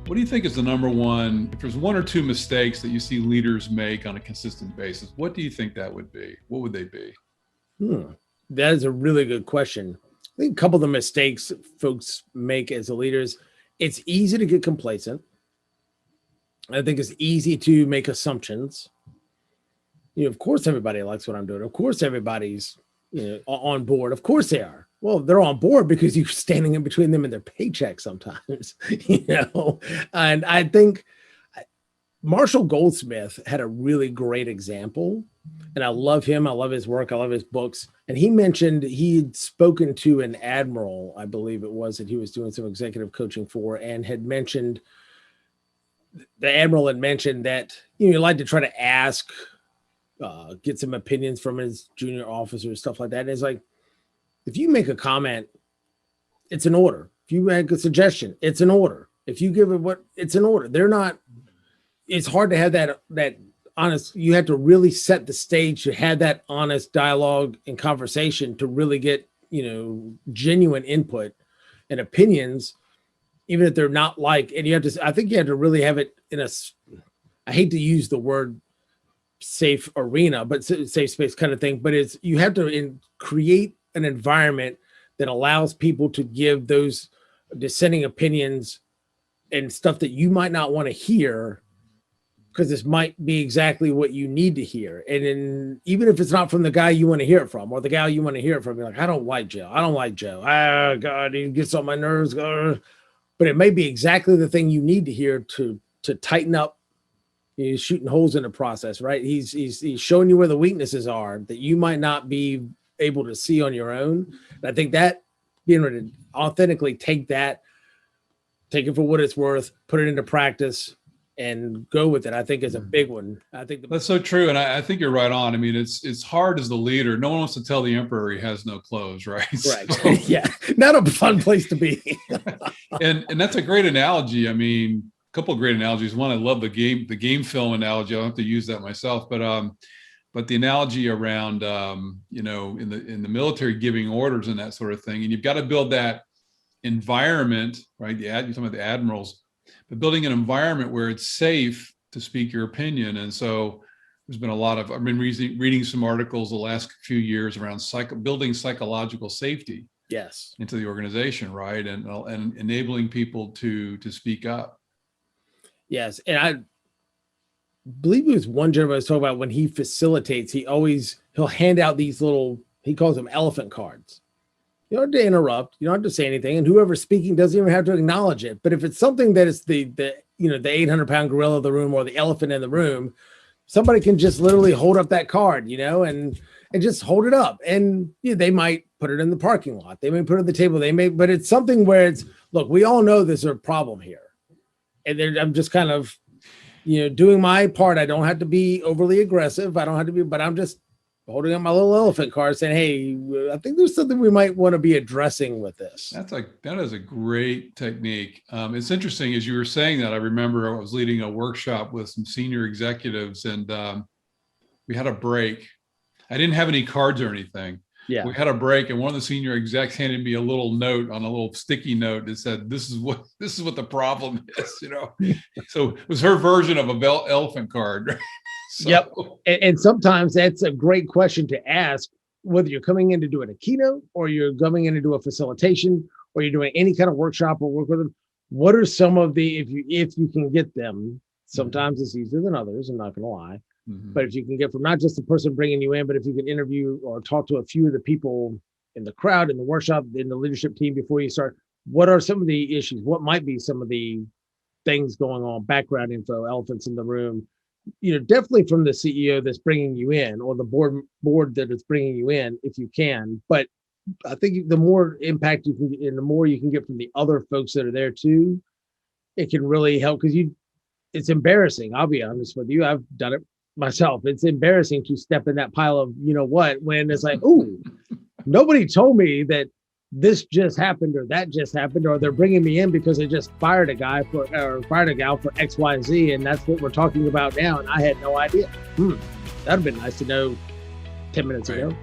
What do you think is the number one, if there's one or two mistakes that you see leaders make on a consistent basis, what do you think that would be? What would they be? That is a really good question. I think a couple of the mistakes folks make as leaders, it's easy to get complacent. I think it's easy to make assumptions. Of course, everybody likes what I'm doing. Of course, everybody's, on board. Of course they are. Well, they're on board because you're standing in between them and their paycheck sometimes, And I think Marshall Goldsmith had a really great example, and I love him. I love his work. I love his books. And he mentioned he'd spoken to an admiral, I believe it was, that he was doing some executive coaching for, and had mentioned, the admiral had mentioned that, you like to try to ask, get some opinions from his junior officers, stuff like that. And it's like, if you make a comment, it's an order. If you make a suggestion, it's an order. If you give it it's an order. They're not, it's hard to have that honest, you have to really set the stage to have that honest dialogue and conversation to really get, genuine input and opinions, even if they're not and you have to, I think you have to really have it in I hate to use the word safe arena, but safe space kind of thing, but you have to create an environment that allows people to give those dissenting opinions and stuff that you might not want to hear, because this might be exactly what you need to hear. And even if it's not from the guy you want to hear it from, or the guy you want to hear it from, you're like, I don't like Joe. Ah, God, he gets on my nerves. But it may be exactly the thing you need to hear to tighten up. He's shooting holes in the process, right? He's showing you where the weaknesses are that you might not be able to see on your own. And I think that being able to authentically take it for what it's worth, put it into practice, and go with it, I think is a big one. I think that's so true. And I think you're right on. I mean, it's hard as the leader. No one wants to tell the emperor he has no clothes, right? Right. So, yeah. Not a fun place to be. and that's a great analogy. I mean, a couple of great analogies. One, I love the game film analogy. I don't have to use that myself, but the analogy around, in the military, giving orders and that sort of thing. And you've got to build that environment, right? You're talking about the admirals, but building an environment where it's safe to speak your opinion. And so there's been I've been reading some articles the last few years around building psychological safety. Yes. Into the organization, right? And enabling people to speak up. Yes. And I believe it was one gentleman I was talking about, when he facilitates, he'll hand out these little, he calls them elephant cards. You don't have to interrupt, you don't have to say anything, and whoever's speaking doesn't even have to acknowledge it. But if it's something that is the 800-pound gorilla of the room or the elephant in the room, somebody can just literally hold up that card, and just hold it up. And they might put it in the parking lot, they may put it on the table, but it's something where it's, look, we all know there's a problem here. And then I'm just kind of, doing my part. I don't have to be overly aggressive. I don't have to be, but I'm just holding up my little elephant card saying, hey, I think there's something we might want to be addressing with this. That is a great technique. It's interesting, as you were saying that, I remember I was leading a workshop with some senior executives, and we had a break. I didn't have any cards or anything. Yeah. We had a break, and one of the senior execs handed me a little note, on a little sticky note, that said, this is what the problem is, So it was her version of a elephant card. So. Yep. And sometimes that's a great question to ask, whether you're coming in to do a keynote, or you're coming in to do a facilitation, or you're doing any kind of workshop or work with them. What are some of the, if you can get them, sometimes it's easier than others, I'm not going to lie. Mm-hmm. But if you can get from not just the person bringing you in, but if you can interview or talk to a few of the people in the crowd, in the workshop, in the leadership team before you start, what are some of the issues? What might be some of the things going on, background info, elephants in the room? Definitely from the CEO that's bringing you in, or the board that is bringing you in, if you can. But I think the more impact you can get, and the more you can get from the other folks that are there too, it can really help. Because it's embarrassing. I'll be honest with you. I've done it myself. It's embarrassing to step in that pile of, when it's like, ooh, nobody told me that this just happened, or that just happened, or they're bringing me in because they just fired a guy or fired a gal for X, Y, and Z, and that's what we're talking about now, and I had no idea. That'd have been nice to know 10 minutes ago.